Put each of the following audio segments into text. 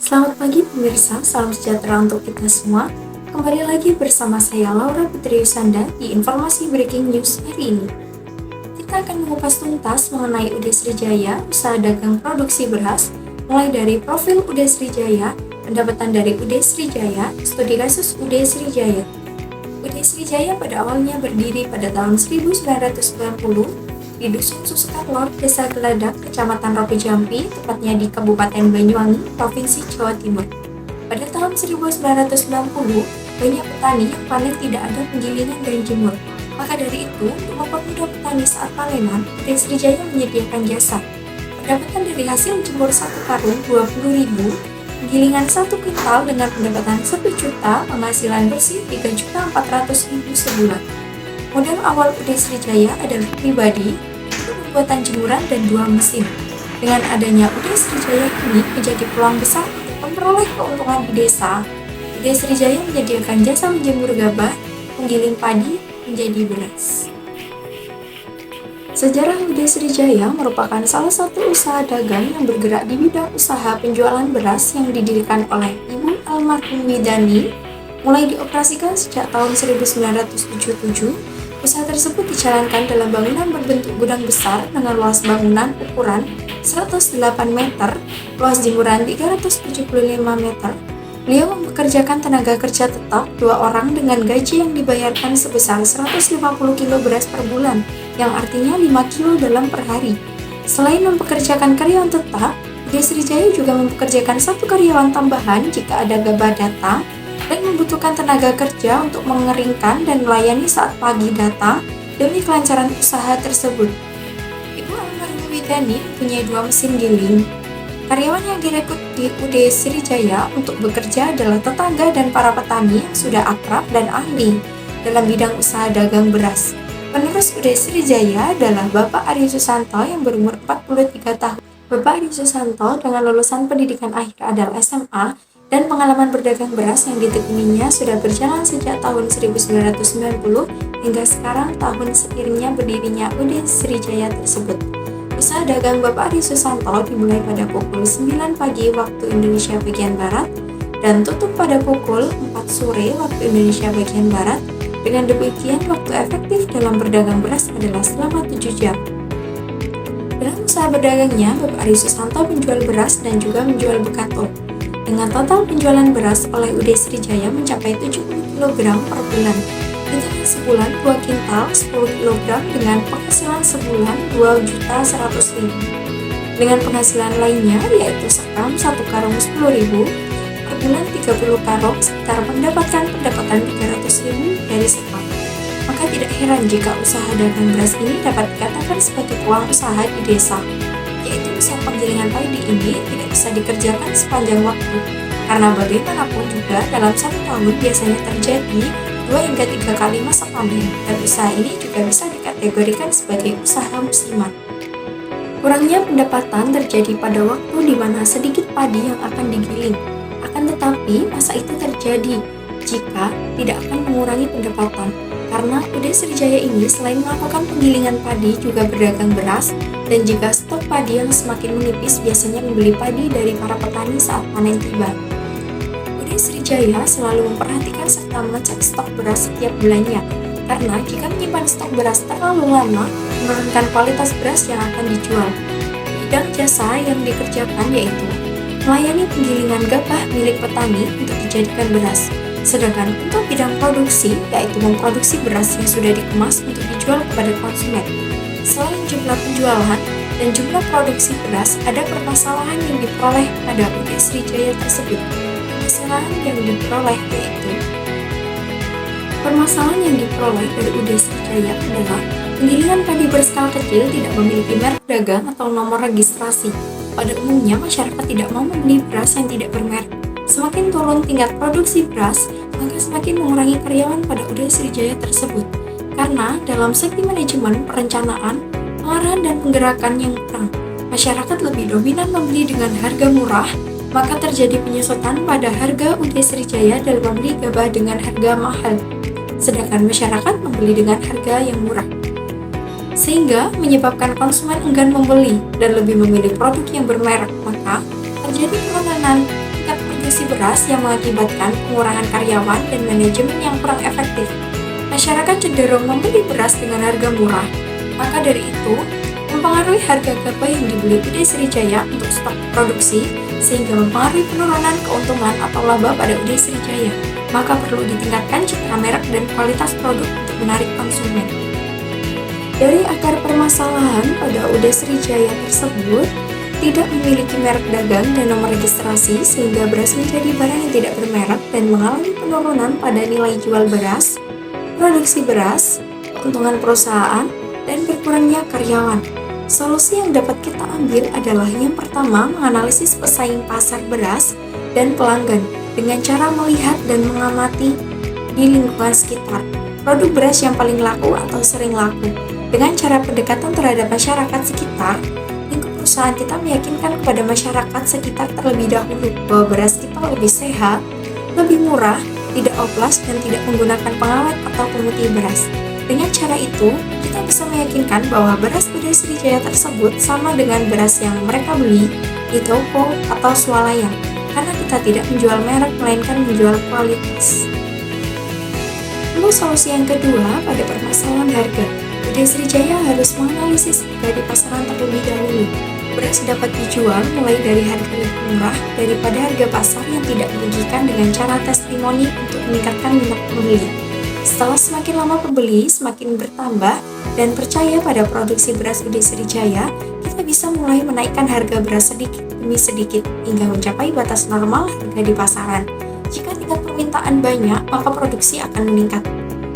Selamat pagi pemirsa, salam sejahtera untuk kita semua. Kembali lagi bersama saya Laura Putri Yusanda di Informasi Breaking News hari ini. Kita akan mengupas tuntas mengenai UD Srijaya, usaha dagang produksi beras, mulai dari profil UD Srijaya, pendapatan dari UD Srijaya, studi kasus UD Srijaya. UD Srijaya pada awalnya berdiri pada tahun 1990 di Dusun Susukatlor, Desa Geladak, Kecamatan Ropi Jampi, tepatnya di Kabupaten Banyuwangi, Provinsi Jawa Timur. Pada tahun 1990, banyak petani yang panen tidak ada penggilingan dan jemur. Maka dari itu, untuk mempermudah petani saat panenan, UD Srijaya menyediakan jasa. Pendapatan dari hasil jemur 1 karung 20.000, penggilingan 1 kuintal dengan pendapatan 1 juta, penghasilan bersih 3.400.000 sebulan. Modal awal UD Srijaya adalah pribadi untuk pembuatan jemuran dan 2 mesin. Dengan adanya UD Srijaya ini menjadi peluang besar untuk memperoleh keuntungan di desa. UD Srijaya menyediakan jasa menjemur gabah, penggiling padi menjadi beras. Sejarah UD Srijaya merupakan salah satu usaha dagang yang bergerak di bidang usaha penjualan beras yang didirikan oleh Ibu almarhum Widani. Mulai dioperasikan sejak tahun 1977, usaha tersebut dijalankan dalam bangunan berbentuk gudang besar dengan luas bangunan ukuran 108 meter, luas jemuran 375 meter. Beliau mempekerjakan tenaga kerja tetap 2 orang dengan gaji yang dibayarkan sebesar 150 kilo beras per bulan, yang artinya 5 kilo dalam per hari. Selain mempekerjakan karyawan tetap, UD Srijaya juga mempekerjakan 1 karyawan tambahan jika ada gabah datang dan membutuhkan tenaga kerja untuk mengeringkan dan melayani saat pagi datang demi kelancaran usaha tersebut. Ibu almarhum Widani mempunyai 2 mesin giling. Karyawan yang direkrut di UD Srijaya untuk bekerja adalah tetangga dan para petani yang sudah akrab dan ahli dalam bidang usaha dagang beras. Penerus UD Srijaya adalah Bapak Aryo Susanto yang berumur 43 tahun. Bapak Aryo Susanto dengan lulusan pendidikan akhir adalah SMA dan pengalaman berdagang beras yang ditekuninya sudah berjalan sejak tahun 1990 hingga sekarang tahun seiringnya berdirinya UD Srijaya tersebut. Usaha dagang Bapak Aryo Susanto dimulai pada pukul 9 pagi waktu Indonesia bagian Barat dan tutup pada pukul 4 sore waktu Indonesia bagian Barat. Dengan demikian, waktu efektif dalam berdagang beras adalah selama 7 jam. Dalam usaha berdagangnya, Bapak Aryo Susanto menjual beras dan juga menjual bekatul. Dengan total penjualan beras oleh UD Srijaya mencapai 70 kg per bulan. Dengan sebulan 2 kintal 10 kg dengan penghasilan sebulan 2.100.000. Dengan penghasilan lainnya yaitu sekam 1 karung 10.000, per bulan 30 karung sekitar mendapatkan pendapatan 300.000 dari sekam. Maka tidak heran jika usaha dagang beras ini dapat dikatakan sebagai peluang usaha di desa. Yaitu usaha penggilingan padi ini tidak bisa dikerjakan sepanjang waktu, karena bagaimanapun juga dalam 1 tahun biasanya terjadi 2 hingga 3 kali masa panen, dan usaha ini juga bisa dikategorikan sebagai usaha musiman. Kurangnya pendapatan terjadi pada waktu di mana sedikit padi yang akan digiling, akan tetapi masa itu terjadi jika tidak akan mengurangi pendapatan. Karena UD Srijaya ini selain melakukan penggilingan padi juga berdagang beras, dan jika stok padi yang semakin menipis biasanya membeli padi dari para petani saat panen tiba. UD Srijaya selalu memperhatikan serta mengecek stok beras setiap bulannya, karena jika menyimpan stok beras terlalu lama menurunkan kualitas beras yang akan dijual. Bidang jasa yang dikerjakan yaitu melayani penggilingan gabah milik petani untuk dijadikan beras. Sedangkan untuk bidang produksi, yaitu memproduksi beras yang sudah dikemas untuk dijual kepada konsumen. Selain jumlah penjualan dan jumlah produksi beras, ada permasalahan yang diperoleh pada UD Srijaya tersebut. Permasalahan yang diperoleh dari UD Srijaya adalah penggilingan padi berskala kecil tidak memiliki merek dagang atau nomor registrasi. Pada umumnya, masyarakat tidak mau membeli beras yang tidak bermerek. Semakin turun tingkat produksi beras, maka semakin mengurangi karyawan pada UD Srijaya tersebut. Karena dalam segi manajemen, perencanaan, pengarahan dan penggerakan yang kurang, masyarakat lebih dominan membeli dengan harga murah, maka terjadi penyesuaian pada harga UD Srijaya dalam membeli gabah dengan harga mahal, sedangkan masyarakat membeli dengan harga yang murah. Sehingga menyebabkan konsumen enggan membeli dan lebih memilih produk yang bermerek, maka terjadi penurunan tingkat produksi beras yang mengakibatkan pengurangan karyawan dan manajemen yang kurang efektif. Masyarakat cenderung membeli beras dengan harga murah, maka dari itu mempengaruhi harga gabah yang dibeli UD Sriwijaya untuk stok produksi, sehingga mempengaruhi penurunan keuntungan atau laba pada UD Sriwijaya. Maka perlu ditingkatkan citra merek dan kualitas produk untuk menarik konsumen. Dari akar permasalahan pada UD Sriwijaya tersebut, tidak memiliki merek dagang dan nomor registrasi sehingga beras menjadi barang yang tidak bermerek dan mengalami penurunan pada nilai jual beras, produksi beras, keuntungan perusahaan, dan berkurangnya karyawan. Solusi yang dapat kita ambil adalah yang pertama, menganalisis pesaing pasar beras dan pelanggan dengan cara melihat dan mengamati di lingkungan sekitar produk beras yang paling laku atau sering laku. Dengan cara pendekatan terhadap masyarakat sekitar, lingkup perusahaan kita meyakinkan kepada masyarakat sekitar terlebih dahulu bahwa beras kita lebih sehat, lebih murah, tidak oplos, dan tidak menggunakan pengawet atau pemutih beras. Dengan cara itu, kita bisa meyakinkan bahwa beras UD Sriwijaya tersebut sama dengan beras yang mereka beli di toko atau swalayan, karena kita tidak menjual merek melainkan menjual kualitas. Lalu solusi yang kedua pada permasalahan harga, UD Sriwijaya harus menganalisis harga di pasaran terlebih dahulu. Beras dapat dijual mulai dari harga lebih murah daripada harga pasar yang tidak merugikan dengan cara testimoni untuk meningkatkan minat pembeli. Setelah semakin lama pembeli semakin bertambah dan percaya pada produksi beras UD Sriwijaya, kita bisa mulai menaikkan harga beras sedikit demi sedikit hingga mencapai batas normal harga di pasaran. Jika tingkat permintaan banyak, maka produksi akan meningkat.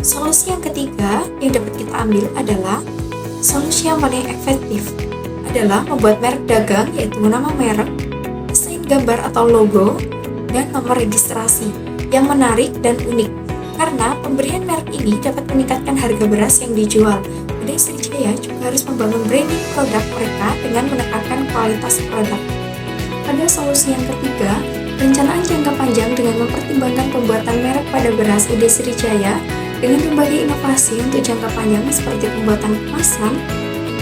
Solusi yang ketiga yang dapat kita ambil adalah solusi yang paling efektif adalah membuat merek dagang, yaitu nama merek, desain gambar atau logo, dan nomor registrasi yang menarik dan unik. Karena pemberian merek ini dapat meningkatkan harga beras yang dijual. UD Sriwijaya juga harus membangun branding produk mereka dengan menekankan kualitas produk. Pada solusi yang ketiga, perencanaan jangka panjang dengan mempertimbangkan pembuatan merek pada beras UD Sriwijaya dengan berbagai inovasi untuk jangka panjang seperti pembuatan kemasan,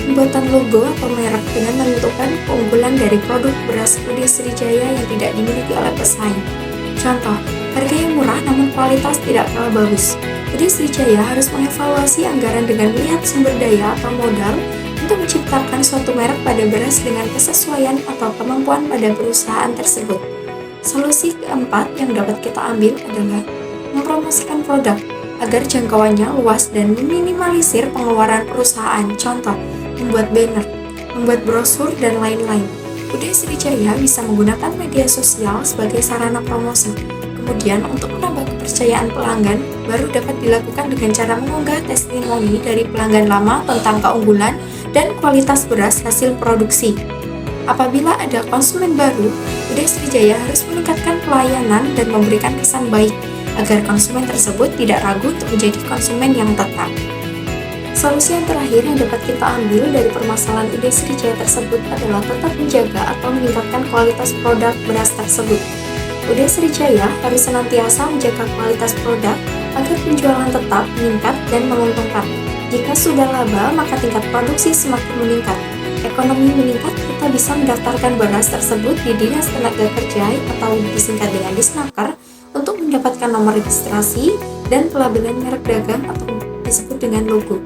pembuatan logo atau merek dengan menentukan keunggulan dari produk beras UD Sriwijaya yang tidak dimiliki oleh pesaing. Contoh, harga yang murah namun kualitas tidak kalah bagus. UD Sriwijaya harus mengevaluasi anggaran dengan melihat sumber daya atau modal untuk menciptakan suatu merek pada beras dengan kesesuaian atau kemampuan pada perusahaan tersebut. Solusi keempat yang dapat kita ambil adalah mempromosikan produk agar jangkauannya luas dan meminimalisir pengeluaran perusahaan. Contoh, membuat banner, membuat brosur, dan lain-lain. UD Sriwijaya bisa menggunakan media sosial sebagai sarana promosi. Kemudian, untuk menambah kepercayaan pelanggan, baru dapat dilakukan dengan cara mengunggah testimoni dari pelanggan lama tentang keunggulan dan kualitas beras hasil produksi. Apabila ada konsumen baru, UD Sriwijaya harus meningkatkan pelayanan dan memberikan kesan baik agar konsumen tersebut tidak ragu untuk menjadi konsumen yang tetap. Solusi yang terakhir yang dapat kita ambil dari permasalahan UD Sriwijaya tersebut adalah tetap menjaga atau meningkatkan kualitas produk beras tersebut. UD Sriwijaya harus senantiasa menjaga kualitas produk agar penjualan tetap meningkat dan menguntungkan. Jika sudah laba, maka tingkat produksi semakin meningkat. Ekonomi meningkat, kita bisa mendaftarkan beras tersebut di Dinas Tenaga Kerja atau disingkat dengan Disnaker untuk mendapatkan nomor registrasi dan pelabelan merek dagang atau disebut dengan logo.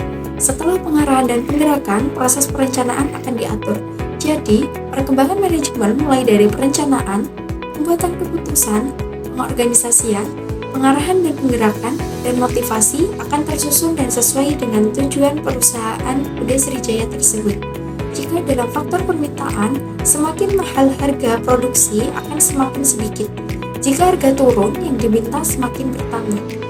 Setelah pengarahan dan penggerakan, proses perencanaan akan diatur. Jadi, perkembangan manajemen mulai dari perencanaan, pembuatan keputusan, pengorganisasian, pengarahan dan penggerakan, dan motivasi akan tersusun dan sesuai dengan tujuan perusahaan UD Sriwijaya tersebut. Jika dalam faktor permintaan, semakin mahal harga produksi akan semakin sedikit. Jika harga turun, yang diminta semakin bertambah.